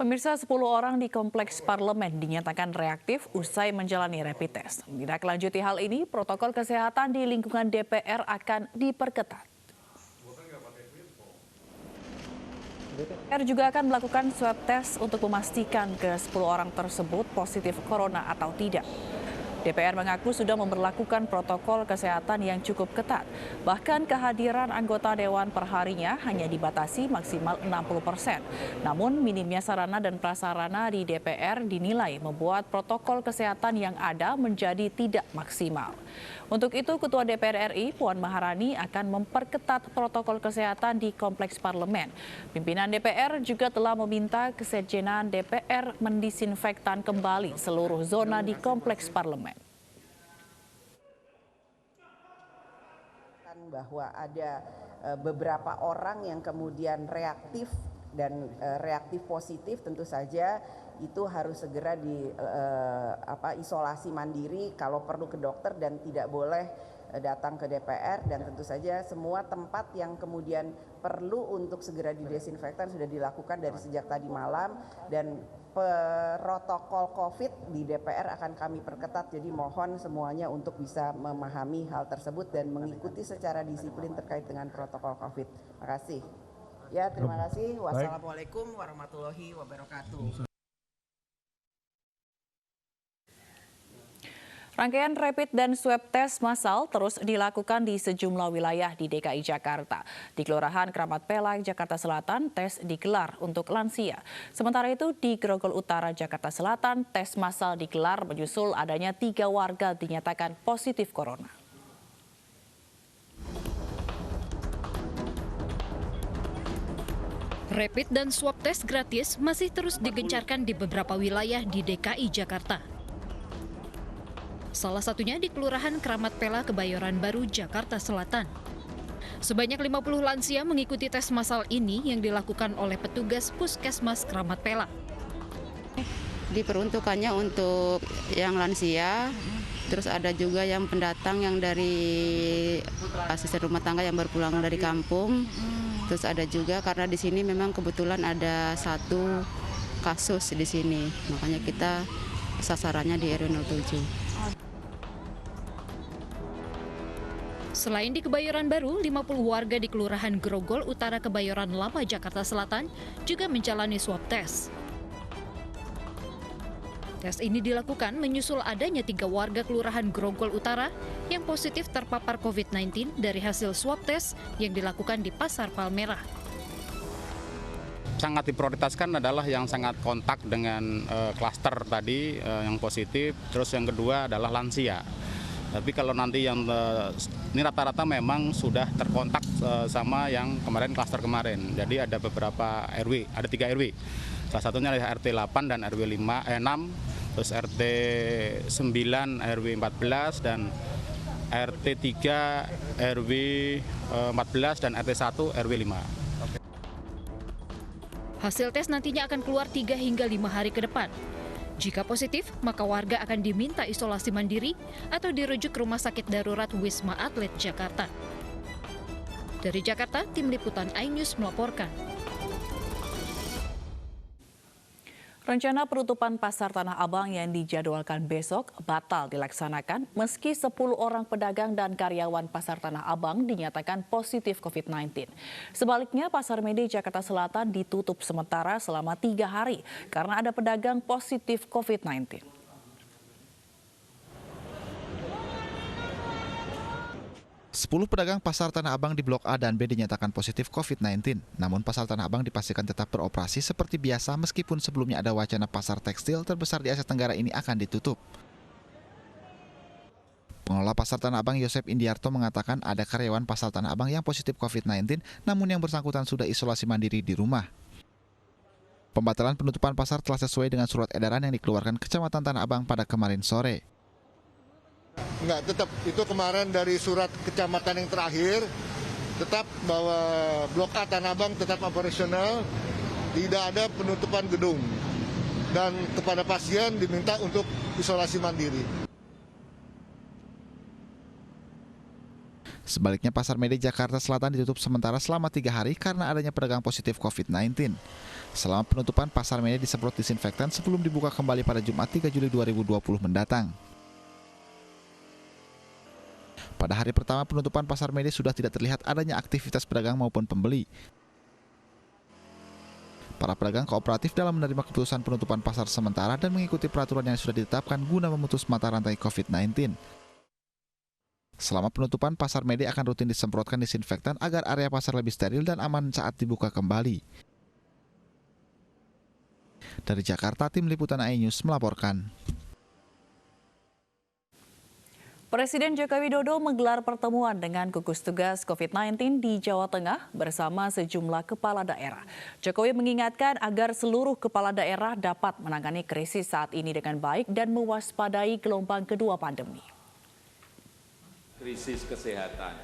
Pemirsa, 10 orang di Kompleks Parlemen dinyatakan reaktif usai menjalani rapid test. Menindaklanjuti hal ini, protokol kesehatan di lingkungan DPR akan diperketat. DPR juga akan melakukan swab test untuk memastikan ke-10 orang tersebut positif corona atau tidak. DPR mengaku sudah memberlakukan protokol kesehatan yang cukup ketat. Bahkan kehadiran anggota dewan perharinya hanya dibatasi maksimal 60%. Namun minimnya sarana dan prasarana di DPR dinilai membuat protokol kesehatan yang ada menjadi tidak maksimal. Untuk itu, Ketua DPR RI Puan Maharani akan memperketat protokol kesehatan di Kompleks Parlemen. Pimpinan DPR juga telah meminta Kesekjenan DPR mendisinfektan kembali seluruh zona di Kompleks Parlemen. Bahwa ada beberapa orang yang kemudian reaktif dan reaktif positif, tentu saja itu harus segera isolasi mandiri, kalau perlu ke dokter, dan tidak boleh datang ke DPR. Dan tentu saja semua tempat yang kemudian perlu untuk segera didesinfektan sudah dilakukan dari sejak tadi malam, dan protokol COVID di DPR akan kami perketat. Jadi mohon semuanya untuk bisa memahami hal tersebut dan mengikuti secara disiplin terkait dengan protokol COVID. Terima kasih. Ya, terima kasih. Wassalamualaikum warahmatullahi wabarakatuh. Rangkaian rapid dan swab test massal terus dilakukan di sejumlah wilayah di DKI Jakarta. Di Kelurahan Kramat Pelah, Jakarta Selatan, tes digelar untuk lansia. Sementara itu di Grogol Utara, Jakarta Selatan, tes massal digelar menyusul adanya 3 warga dinyatakan positif corona. Rapid dan swab test gratis masih terus digencarkan di beberapa wilayah di DKI Jakarta. Salah satunya di Kelurahan Kramat Pelah, Kebayoran Baru, Jakarta Selatan. Sebanyak 50 lansia mengikuti tes massal ini yang dilakukan oleh petugas Puskesmas Kramat Pelah. Diperuntukannya untuk yang lansia, terus ada juga yang pendatang yang dari asisten rumah tangga yang berpulang dari kampung. Terus ada juga karena di sini memang kebetulan ada 1 kasus di sini, makanya kita sasarannya di RW 07. Selain di Kebayoran Baru, 50 warga di Kelurahan Grogol Utara, Kebayoran Lama, Jakarta Selatan juga menjalani swab test. Tes ini dilakukan menyusul adanya 3 warga Kelurahan Grogol Utara yang positif terpapar COVID-19 dari hasil swab test yang dilakukan di Pasar Palmerah. Sangat diprioritaskan adalah yang sangat kontak dengan klaster tadi yang positif, terus yang kedua adalah lansia. Tapi kalau nanti yang ini rata-rata memang sudah terkontak sama yang kemarin klaster kemarin. Jadi ada beberapa RW, ada 3 RW. Salah satunya adalah RT 8 dan RW 6, terus RT 9 RW 14 dan RT 3 RW 14 dan RT 1 RW 5. Hasil tes nantinya akan keluar 3 hingga 5 hari ke depan. Jika positif, maka warga akan diminta isolasi mandiri atau dirujuk ke Rumah Sakit Darurat Wisma Atlet Jakarta. Dari Jakarta, Tim Liputan iNews melaporkan. Rencana penutupan Pasar Tanah Abang yang dijadwalkan besok batal dilaksanakan meski 10 orang pedagang dan karyawan Pasar Tanah Abang dinyatakan positif COVID-19. Sebaliknya, Pasar Mede Jakarta Selatan ditutup sementara selama 3 hari karena ada pedagang positif COVID-19. 10 pedagang Pasar Tanah Abang di Blok A dan B dinyatakan positif COVID-19. Namun Pasar Tanah Abang dipastikan tetap beroperasi seperti biasa meskipun sebelumnya ada wacana pasar tekstil terbesar di Asia Tenggara ini akan ditutup. Pengelola Pasar Tanah Abang Yosep Indiarto mengatakan ada karyawan Pasar Tanah Abang yang positif COVID-19 namun yang bersangkutan sudah isolasi mandiri di rumah. Pembatalan penutupan pasar telah sesuai dengan surat edaran yang dikeluarkan Kecamatan Tanah Abang pada kemarin sore. Enggak, tetap itu kemarin dari surat kecamatan yang terakhir tetap bahwa Blok A Tanah Abang tetap operasional, tidak ada penutupan gedung, dan kepada pasien diminta untuk isolasi mandiri. Sebaliknya, Pasar Mede Jakarta Selatan ditutup sementara selama 3 hari karena adanya pedagang positif COVID-19. Selama penutupan, Pasar Mede disemprot disinfektan sebelum dibuka kembali pada Jumat 3 Juli 2020 mendatang. Pada hari pertama penutupan Pasar Mede sudah tidak terlihat adanya aktivitas pedagang maupun pembeli. Para pedagang kooperatif dalam menerima keputusan penutupan pasar sementara dan mengikuti peraturan yang sudah ditetapkan guna memutus mata rantai COVID-19. Selama penutupan, Pasar Mede akan rutin disemprotkan disinfektan agar area pasar lebih steril dan aman saat dibuka kembali. Dari Jakarta, Tim Liputan iNews melaporkan. Presiden Joko Widodo menggelar pertemuan dengan gugus tugas COVID-19 di Jawa Tengah bersama sejumlah kepala daerah. Jokowi mengingatkan agar seluruh kepala daerah dapat menangani krisis saat ini dengan baik dan mewaspadai gelombang kedua pandemi. Krisis kesehatan.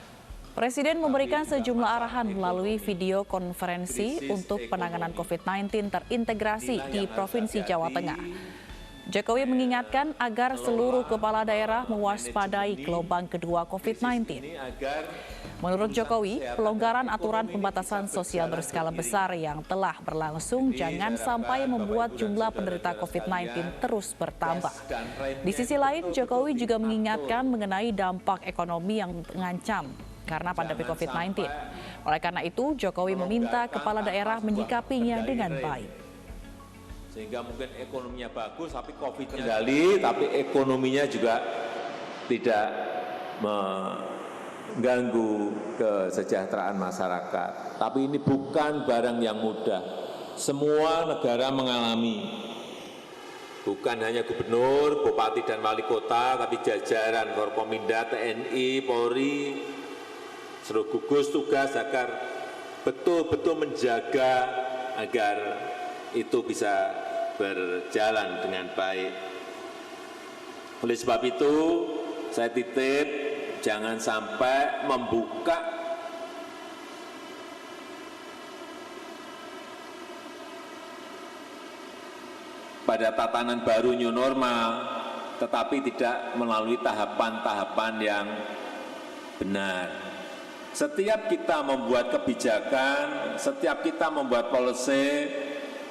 Presiden memberikan sejumlah arahan melalui video konferensi untuk penanganan COVID-19 terintegrasi di Provinsi Jawa Tengah. Jokowi mengingatkan agar seluruh kepala daerah mewaspadai gelombang kedua COVID-19. Menurut Jokowi, pelonggaran aturan pembatasan sosial berskala besar yang telah berlangsung jangan sampai membuat jumlah penderita COVID-19 terus bertambah. Di sisi lain, Jokowi juga mengingatkan mengenai dampak ekonomi yang mengancam karena pandemi COVID-19. Oleh karena itu, Jokowi meminta kepala daerah menyikapinya dengan baik. Sehingga mungkin ekonominya bagus, tapi COVID kendali, tapi ekonominya juga tidak mengganggu kesejahteraan masyarakat. Tapi ini bukan barang yang mudah. Semua negara mengalami. Bukan hanya gubernur, bupati dan wali kota, tapi jajaran Forkominda, TNI, Polri, seluruh gugus tugas agar betul-betul menjaga agar itu bisa berjalan dengan baik. Oleh sebab itu, saya titip jangan sampai membuka pada tatanan baru new normal, tetapi tidak melalui tahapan-tahapan yang benar. Setiap kita membuat kebijakan, setiap kita membuat policy,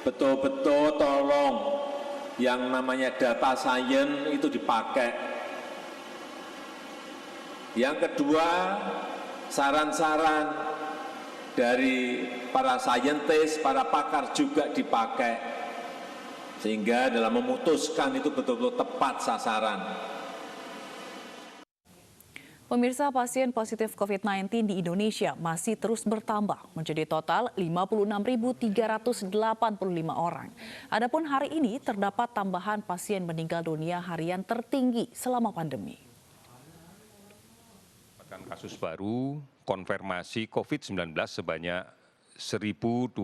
betul-betul tolong yang namanya data science itu dipakai. Yang kedua, saran-saran dari para saintis, para pakar juga dipakai. Sehingga dalam memutuskan itu betul-betul tepat sasaran. Pemirsa, pasien positif COVID-19 di Indonesia masih terus bertambah menjadi total 56.385 orang. Adapun hari ini terdapat tambahan pasien meninggal dunia harian tertinggi selama pandemi. Kasus baru konfirmasi COVID-19 sebanyak 1.293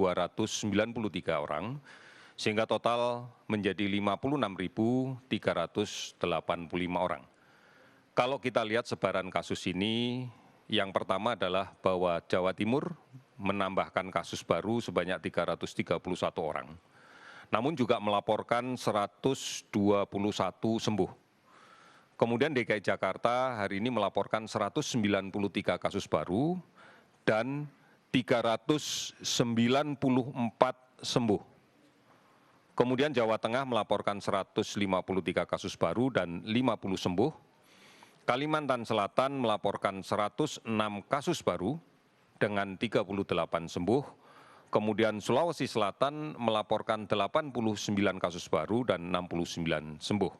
orang, sehingga total menjadi 56.385 orang. Kalau kita lihat sebaran kasus ini, yang pertama adalah bahwa Jawa Timur menambahkan kasus baru sebanyak 331 orang. Namun juga melaporkan 121 sembuh. Kemudian DKI Jakarta hari ini melaporkan 193 kasus baru dan 394 sembuh. Kemudian Jawa Tengah melaporkan 153 kasus baru dan 50 sembuh. Kalimantan Selatan melaporkan 106 kasus baru dengan 38 sembuh. Kemudian Sulawesi Selatan melaporkan 89 kasus baru dan 69 sembuh.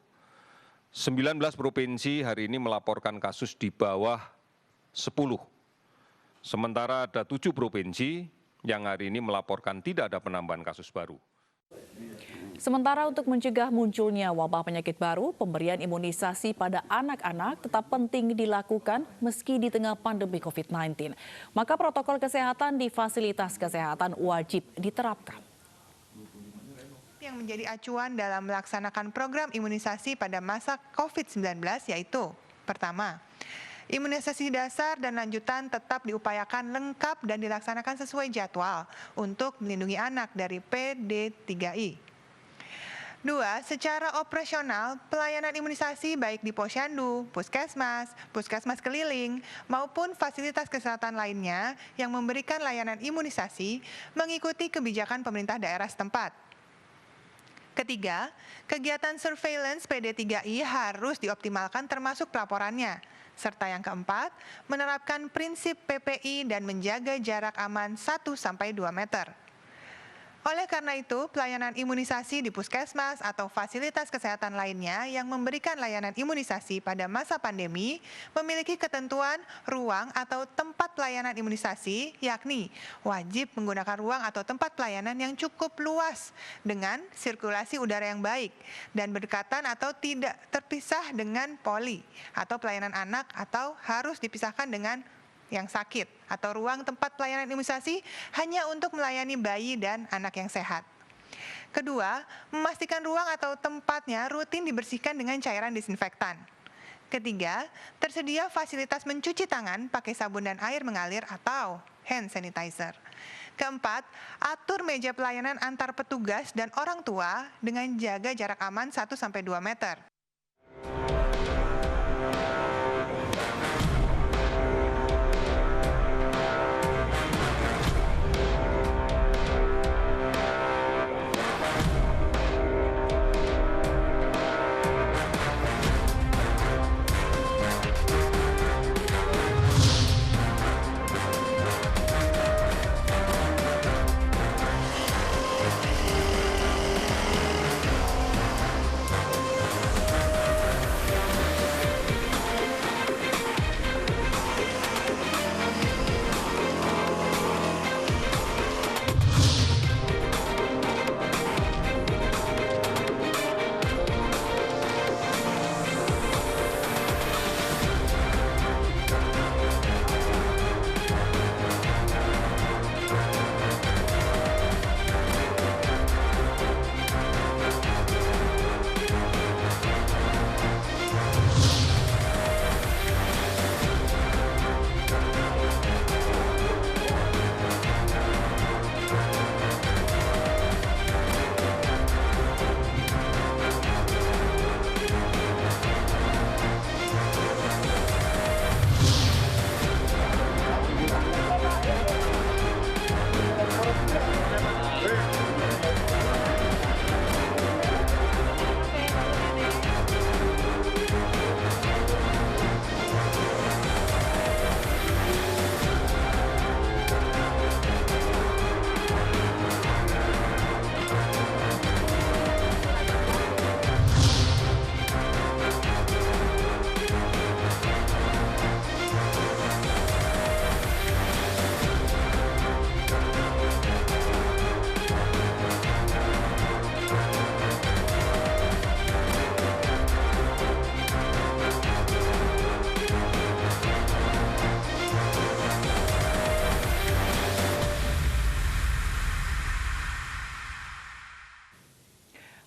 19 provinsi hari ini melaporkan kasus di bawah 10. Sementara ada 7 provinsi yang hari ini melaporkan tidak ada penambahan kasus baru. Sementara untuk mencegah munculnya wabah penyakit baru, pemberian imunisasi pada anak-anak tetap penting dilakukan meski di tengah pandemi COVID-19. Maka protokol kesehatan di fasilitas kesehatan wajib diterapkan. Yang menjadi acuan dalam melaksanakan program imunisasi pada masa COVID-19 yaitu: pertama, imunisasi dasar dan lanjutan tetap diupayakan lengkap dan dilaksanakan sesuai jadwal untuk melindungi anak dari PD3I. 2. Secara operasional, pelayanan imunisasi baik di posyandu, puskesmas, puskesmas keliling, maupun fasilitas kesehatan lainnya yang memberikan layanan imunisasi mengikuti kebijakan pemerintah daerah setempat. Ketiga, kegiatan surveillance PD3I harus dioptimalkan termasuk pelaporannya. Serta yang keempat, menerapkan prinsip PPI dan menjaga jarak aman 1-2 meter. Oleh karena itu, pelayanan imunisasi di puskesmas atau fasilitas kesehatan lainnya yang memberikan layanan imunisasi pada masa pandemi memiliki ketentuan ruang atau tempat pelayanan imunisasi, yakni wajib menggunakan ruang atau tempat pelayanan yang cukup luas dengan sirkulasi udara yang baik dan berdekatan atau tidak terpisah dengan poli atau pelayanan anak atau harus dipisahkan dengan yang sakit atau ruang tempat pelayanan imunisasi hanya untuk melayani bayi dan anak yang sehat. Kedua, memastikan ruang atau tempatnya rutin dibersihkan dengan cairan disinfektan. Ketiga, tersedia fasilitas mencuci tangan pakai sabun dan air mengalir atau hand sanitizer. Keempat, atur meja pelayanan antar petugas dan orang tua dengan jaga jarak aman 1-2 meter.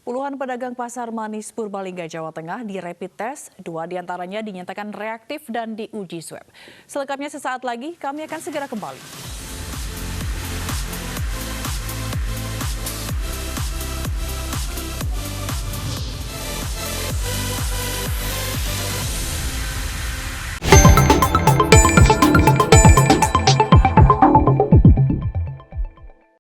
Puluhan pedagang pasar Manis Purbalingga, Jawa Tengah di rapid test, 2 diantaranya dinyatakan reaktif dan diuji swab. Selengkapnya sesaat lagi, kami akan segera kembali.